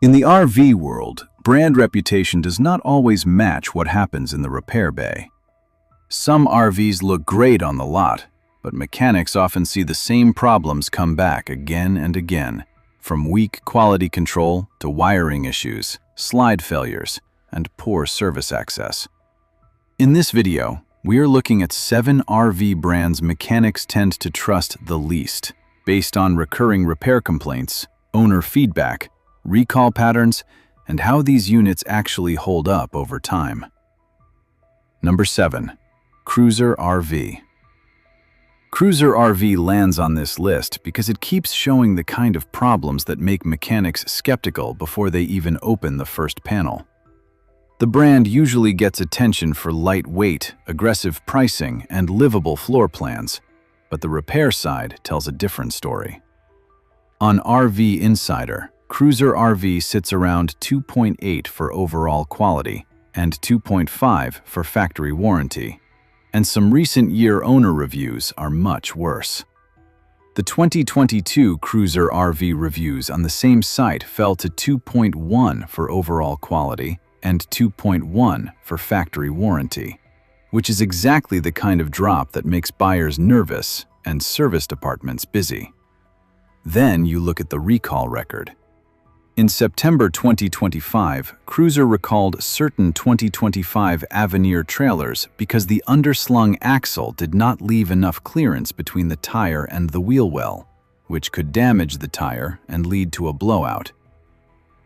In the RV world, brand reputation does not always match what happens in the repair bay. Some RVs look great on the lot, but mechanics often see the same problems come back again and again, from weak quality control to wiring issues, slide failures, and poor service access. In this video, we are looking at 7 RV brands mechanics tend to trust the least, based on recurring repair complaints, owner feedback, recall patterns, and how these units actually hold up over time. Number 7. Cruiser RV. Cruiser RV lands on this list because it keeps showing the kind of problems that make mechanics skeptical before they even open the first panel. The brand usually gets attention for lightweight, aggressive pricing, and livable floor plans, but the repair side tells a different story. On RV Insider, Cruiser RV sits around 2.8 for overall quality and 2.5 for factory warranty, and some recent year owner reviews are much worse. The 2022 Cruiser RV reviews on the same site fell to 2.1 for overall quality and 2.1 for factory warranty, which is exactly the kind of drop that makes buyers nervous and service departments busy. Then you look at the recall record. In September 2025, Cruiser recalled certain 2025 Avenir trailers because the underslung axle did not leave enough clearance between the tire and the wheel well, which could damage the tire and lead to a blowout.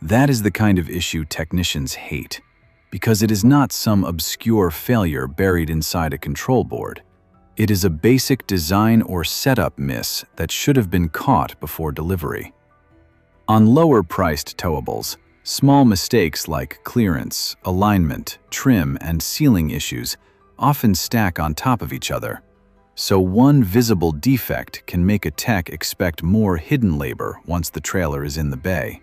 That is the kind of issue technicians hate, because it is not some obscure failure buried inside a control board. It is a basic design or setup miss that should have been caught before delivery. On lower-priced towables, small mistakes like clearance, alignment, trim, and sealing issues often stack on top of each other. So one visible defect can make a tech expect more hidden labor once the trailer is in the bay.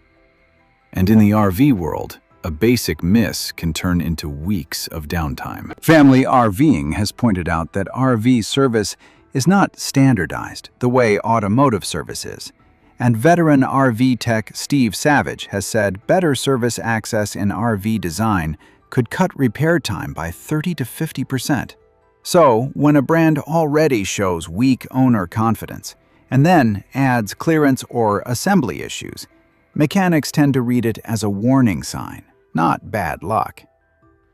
And in the RV world, a basic miss can turn into weeks of downtime. Family RVing has pointed out that RV service is not standardized the way automotive service is. And veteran RV tech Steve Savage has said better service access in RV design could cut repair time by 30 to 50%. So, when a brand already shows weak owner confidence and then adds clearance or assembly issues, mechanics tend to read it as a warning sign, not bad luck.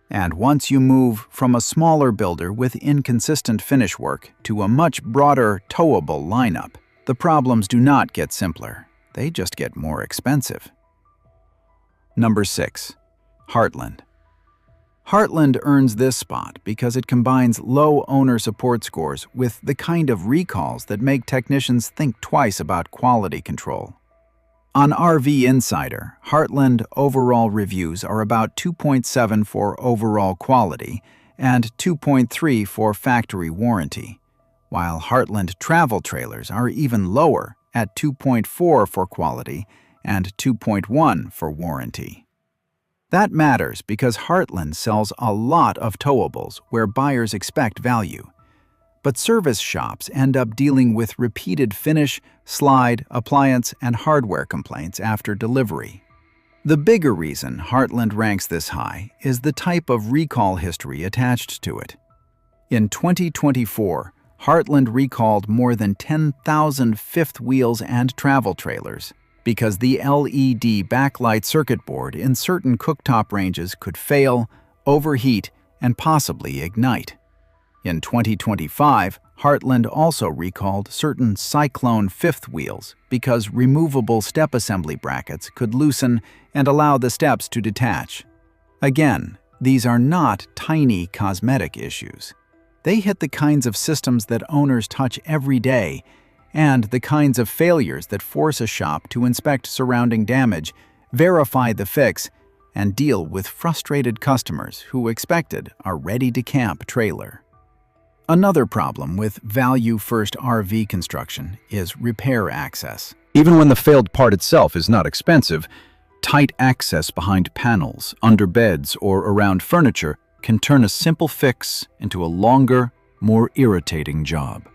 And once you move from a smaller builder with inconsistent finish work to a much broader towable lineup, the problems do not get simpler, they just get more expensive. Number 6. Heartland. Heartland earns this spot because it combines low owner support scores with the kind of recalls that make technicians think twice about quality control. On RV Insider, Heartland overall reviews are about 2.7 for overall quality and 2.3 for factory warranty, while Heartland travel trailers are even lower at 2.4 for quality and 2.1 for warranty. That matters because Heartland sells a lot of towables where buyers expect value, but service shops end up dealing with repeated finish, slide, appliance, and hardware complaints after delivery. The bigger reason Heartland ranks this high is the type of recall history attached to it. In 2024, Heartland recalled more than 10,000 fifth wheels and travel trailers because the LED backlight circuit board in certain cooktop ranges could fail, overheat, and possibly ignite. In 2025, Heartland also recalled certain Cyclone fifth wheels because removable step assembly brackets could loosen and allow the steps to detach. Again, these are not tiny cosmetic issues. They hit the kinds of systems that owners touch every day and the kinds of failures that force a shop to inspect surrounding damage, verify the fix, and deal with frustrated customers who expected a ready-to-camp trailer. Another problem with value-first RV construction is repair access. Even when the failed part itself is not expensive, tight access behind panels, under beds, or around furniture can turn a simple fix into a longer, more irritating job.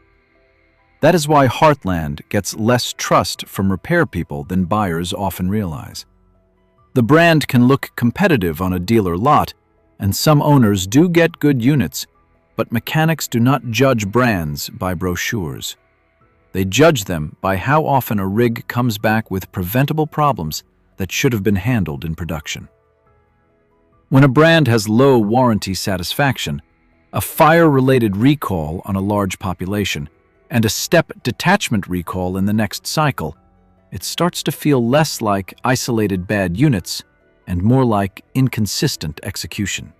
That is why Heartland gets less trust from repair people than buyers often realize. The brand can look competitive on a dealer lot, and some owners do get good units, but mechanics do not judge brands by brochures. They judge them by how often a rig comes back with preventable problems that should have been handled in production. When a brand has low warranty satisfaction, a fire-related recall on a large population, and a step detachment recall in the next cycle, it starts to feel less like isolated bad units and more like inconsistent execution.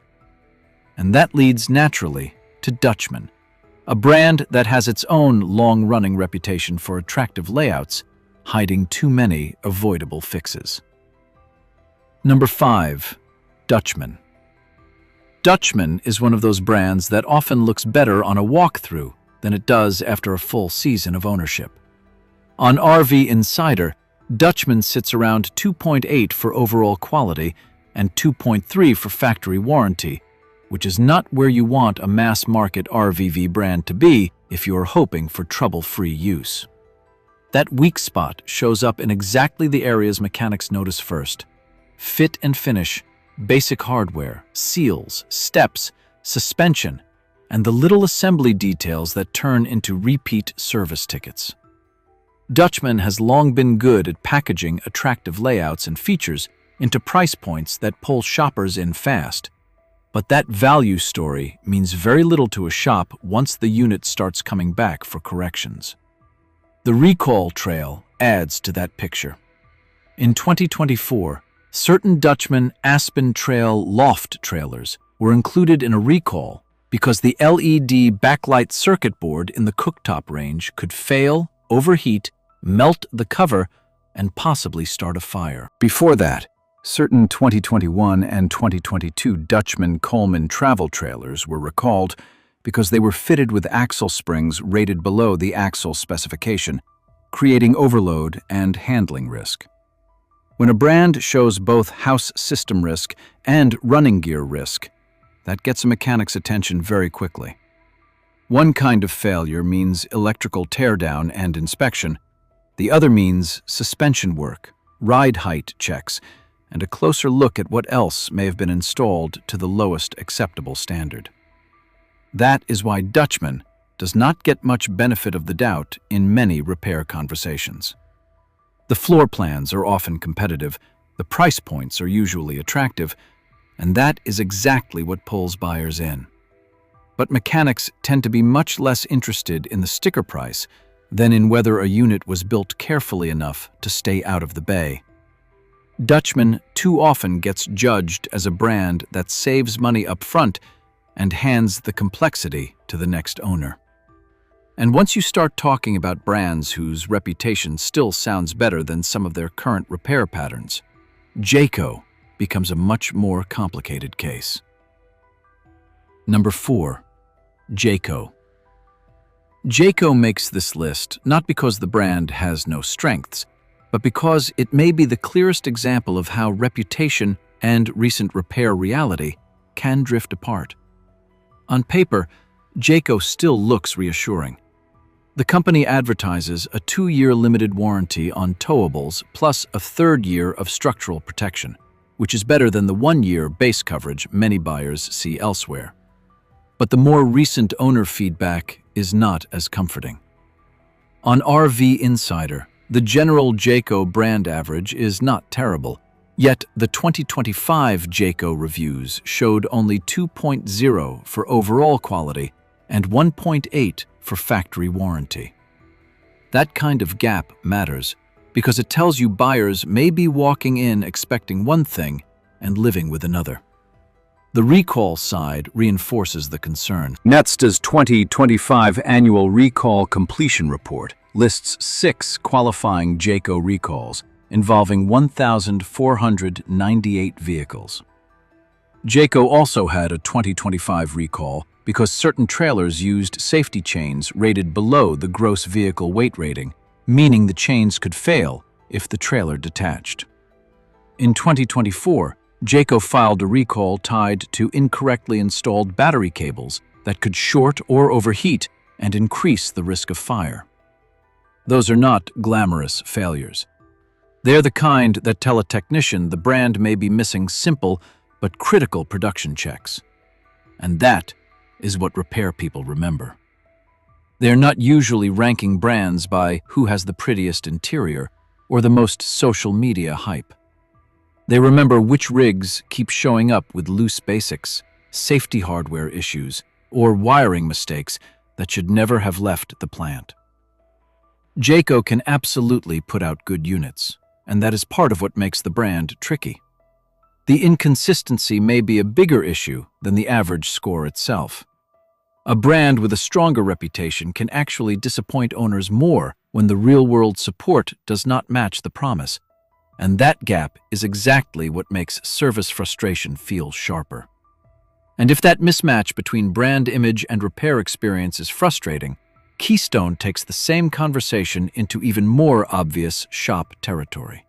And that leads naturally to Dutchman, a brand that has its own long-running reputation for attractive layouts, hiding too many avoidable fixes. Number 5. Dutchman. Dutchman is one of those brands that often looks better on a walkthrough than it does after a full season of ownership. On RV Insider, Dutchman sits around 2.8 for overall quality and 2.3 for factory warranty, which is not where you want a mass-market RVV brand to be if you are hoping for trouble-free use. That weak spot shows up in exactly the areas mechanics notice first: fit and finish, basic hardware, seals, steps, suspension, and the little assembly details that turn into repeat service tickets. Dutchman has long been good at packaging attractive layouts and features into price points that pull shoppers in fast. But that value story means very little to a shop once the unit starts coming back for corrections. The recall trail adds to that picture. In 2024, certain Dutchman Aspen Trail loft trailers were included in a recall because the LED backlight circuit board in the cooktop range could fail, overheat, melt the cover, and possibly start a fire. Before that, certain 2021 and 2022 Dutchman Coleman travel trailers were recalled because they were fitted with axle springs rated below the axle specification, creating overload and handling risk. When a brand shows both house system risk and running gear risk, that gets a mechanic's attention very quickly. One kind of failure means electrical teardown and inspection. The other means suspension work, ride height checks, and a closer look at what else may have been installed to the lowest acceptable standard. That is why Dutchman does not get much benefit of the doubt in many repair conversations. The floor plans are often competitive, the price points are usually attractive, and that is exactly what pulls buyers in. But mechanics tend to be much less interested in the sticker price than in whether a unit was built carefully enough to stay out of the bay. Dutchman too often gets judged as a brand that saves money up front and hands the complexity to the next owner. And once you start talking about brands whose reputation still sounds better than some of their current repair patterns, Jayco becomes a much more complicated case. Number 4. Jayco. Jayco makes this list not because the brand has no strengths, but because it may be the clearest example of how reputation and recent repair reality can drift apart. On paper, Jayco still looks reassuring. The company advertises a 2-year limited warranty on towables plus a 3rd year of structural protection, which is better than the 1-year base coverage many buyers see elsewhere. But the more recent owner feedback is not as comforting. On RV Insider, the general Jayco brand average is not terrible, yet the 2025 Jayco reviews showed only 2.0 for overall quality and 1.8 for factory warranty. That kind of gap matters because it tells you buyers may be walking in expecting one thing and living with another. The recall side reinforces the concern. Netsta's 2025 Annual Recall Completion Report lists 6 qualifying Jayco recalls involving 1,498 vehicles. Jayco also had a 2025 recall because certain trailers used safety chains rated below the gross vehicle weight rating, meaning the chains could fail if the trailer detached. In 2024, Jayco filed a recall tied to incorrectly installed battery cables that could short or overheat and increase the risk of fire. Those are not glamorous failures. They're the kind that tell a technician the brand may be missing simple but critical production checks. And that is what repair people remember. They're not usually ranking brands by who has the prettiest interior or the most social media hype. They remember which rigs keep showing up with loose basics, safety hardware issues, or wiring mistakes that should never have left the plant. Jayco can absolutely put out good units, and that is part of what makes the brand tricky. The inconsistency may be a bigger issue than the average score itself. A brand with a stronger reputation can actually disappoint owners more when the real-world support does not match the promise, and that gap is exactly what makes service frustration feel sharper. And if that mismatch between brand image and repair experience is frustrating, Keystone takes the same conversation into even more obvious shop territory.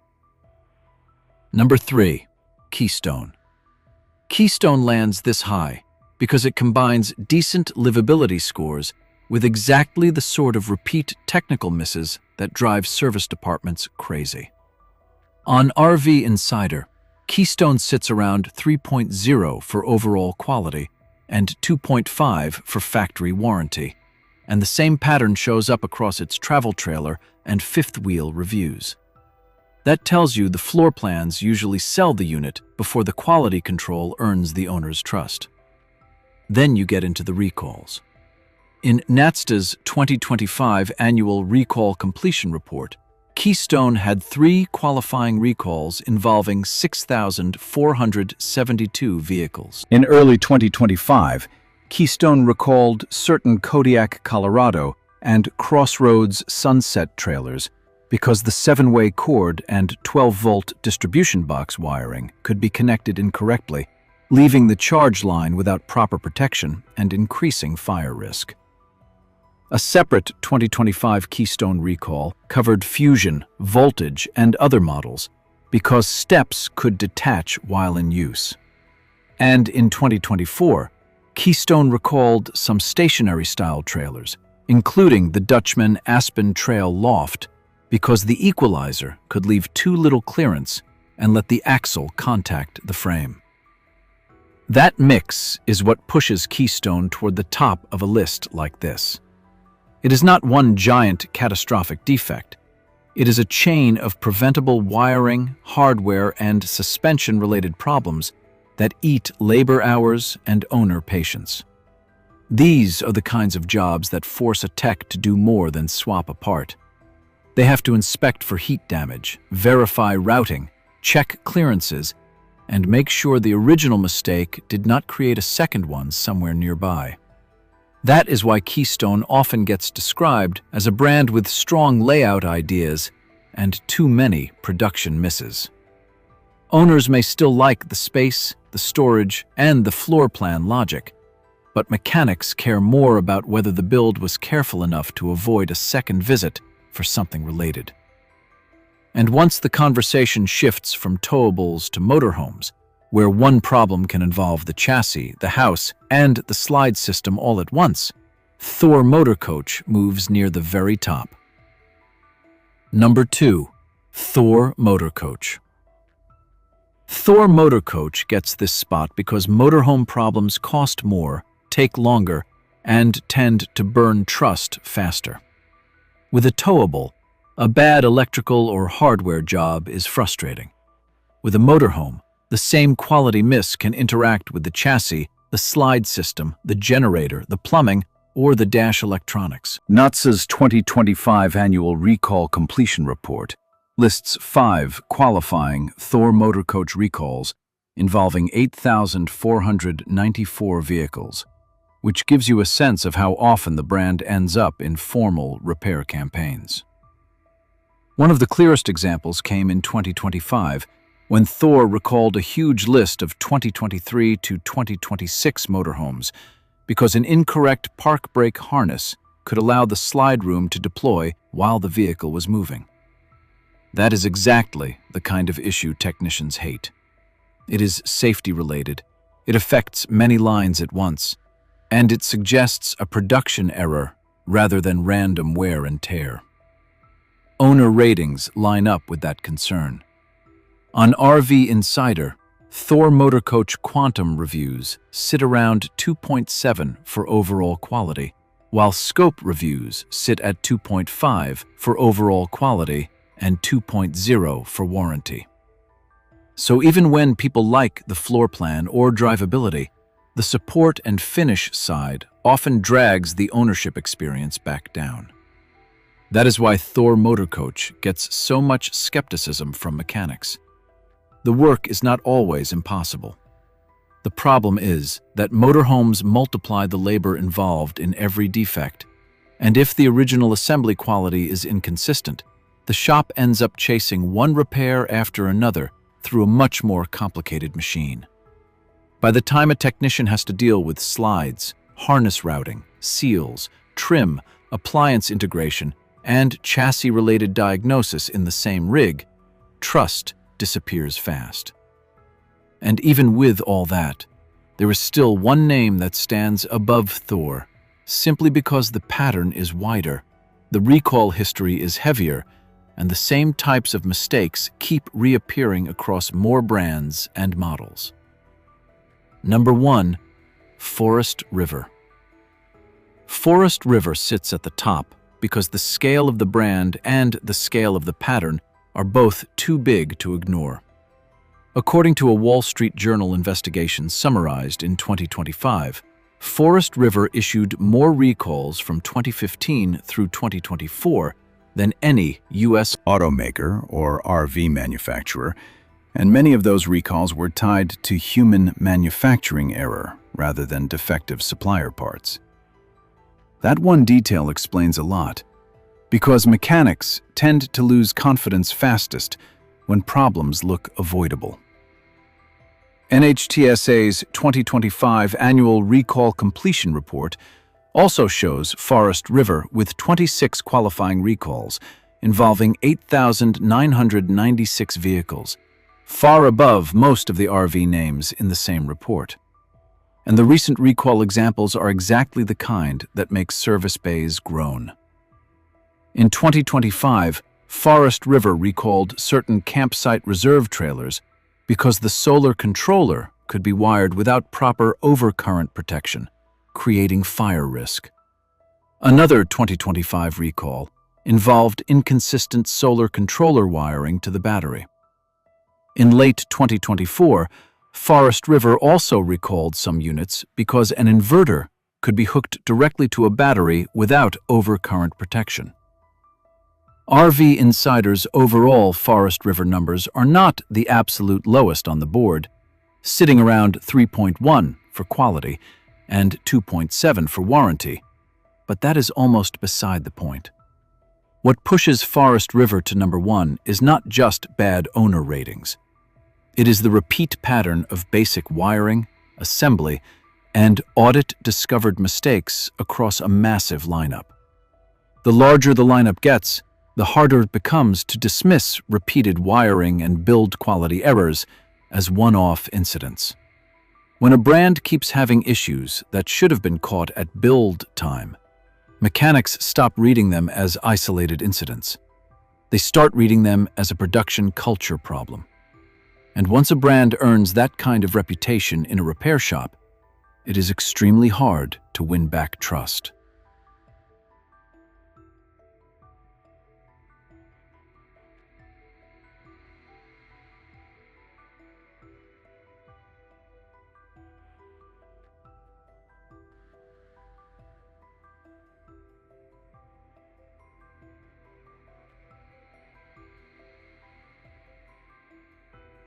Number 3. Keystone. Keystone lands this high because it combines decent livability scores with exactly the sort of repeat technical misses that drive service departments crazy. On RV Insider, Keystone sits around 3.0 for overall quality and 2.5 for factory warranty, and the same pattern shows up across its travel trailer and fifth wheel reviews. That tells you the floor plans usually sell the unit before the quality control earns the owner's trust. Then you get into the recalls. In NATSTA's 2025 Annual Recall Completion Report, Keystone had 3 qualifying recalls involving 6,472 vehicles. In early 2025, Keystone recalled certain Kodiak Colorado and Crossroads Sunset trailers because the 7-way cord and 12-volt distribution box wiring could be connected incorrectly, leaving the charge line without proper protection and increasing fire risk. A separate 2025 Keystone recall covered Fusion, Voltage, and other models because steps could detach while in use. And in 2024, Keystone recalled some stationary-style trailers, including the Dutchman Aspen Trail Loft, because the equalizer could leave too little clearance and let the axle contact the frame. That mix is what pushes Keystone toward the top of a list like this. It is not one giant catastrophic defect. It is a chain of preventable wiring, hardware, and suspension-related problems that eat labor hours and owner patience. These are the kinds of jobs that force a tech to do more than swap a part. They have to inspect for heat damage, verify routing, check clearances, and make sure the original mistake did not create a second one somewhere nearby. That is why Keystone often gets described as a brand with strong layout ideas and too many production misses. Owners may still like the space, the storage, and the floor plan logic, but mechanics care more about whether the build was careful enough to avoid a second visit for something related. And once the conversation shifts from towables to motorhomes, where one problem can involve the chassis, the house, and the slide system all at once, Thor Motor Coach moves near the very top. Number 2. Thor Motor Coach. Thor Motor Coach gets this spot because motorhome problems cost more, take longer, and tend to burn trust faster. With a towable, a bad electrical or hardware job is frustrating. With a motorhome, the same quality miss can interact with the chassis, the slide system, the generator, the plumbing, or the dash electronics. NHTSA's 2025 Annual Recall Completion Report lists 5 qualifying Thor Motor Coach recalls involving 8,494 vehicles, which gives you a sense of how often the brand ends up in formal repair campaigns. One of the clearest examples came in 2025, when Thor recalled a huge list of 2023 to 2026 motorhomes because an incorrect park brake harness could allow the slide room to deploy while the vehicle was moving. That is exactly the kind of issue technicians hate. It is safety-related, it affects many lines at once, and it suggests a production error rather than random wear and tear. owner ratings line up with that concern. On RV Insider, Thor Motor Coach Quantum reviews sit around 2.7 for overall quality, while Scope reviews sit at 2.5 for overall quality and 2.0 for warranty. So even when people like the floor plan or drivability, the support and finish side often drags the ownership experience back down. That is why Thor Motor Coach gets so much skepticism from mechanics. The work is not always impossible. The problem is that motorhomes multiply the labor involved in every defect, and if the original assembly quality is inconsistent, the shop ends up chasing one repair after another through a much more complicated machine. By the time a technician has to deal with slides, harness routing, seals, trim, appliance integration, and chassis-related diagnosis in the same rig, trust disappears fast. And even with all that, there is still one name that stands above Thor, simply because the pattern is wider, the recall history is heavier, and the same types of mistakes keep reappearing across more brands and models. Number 1. Forest River. Forest River sits at the top because the scale of the brand and the scale of the pattern are both too big to ignore. According to a Wall Street Journal investigation summarized in 2025, Forest River issued more recalls from 2015 through 2024 than any U.S. automaker or RV manufacturer, and many of those recalls were tied to human manufacturing error rather than defective supplier parts. That one detail explains a lot, because mechanics tend to lose confidence fastest when problems look avoidable. NHTSA's 2025 Annual Recall Completion Report also shows Forest River with 26 qualifying recalls involving 8,996 vehicles, far above most of the RV names in the same report. And the recent recall examples are exactly the kind that make service bays groan. In 2025, Forest River recalled certain campsite reserve trailers because the solar controller could be wired without proper overcurrent protection, creating fire risk. Another 2025 recall involved inconsistent solar controller wiring to the battery. In late 2024, Forest River also recalled some units because an inverter could be hooked directly to a battery without overcurrent protection. RV Insider's overall Forest River numbers are not the absolute lowest on the board, sitting around 3.1 for quality and 2.7 for warranty, but that is almost beside the point. What pushes Forest River to number 1 is not just bad owner ratings. It is the repeat pattern of basic wiring, assembly, and audit-discovered mistakes across a massive lineup. The larger the lineup gets, the harder it becomes to dismiss repeated wiring and build quality errors as one-off incidents. When a brand keeps having issues that should have been caught at build time, mechanics stop reading them as isolated incidents. They start reading them as a production culture problem. And once a brand earns that kind of reputation in a repair shop, it is extremely hard to win back trust.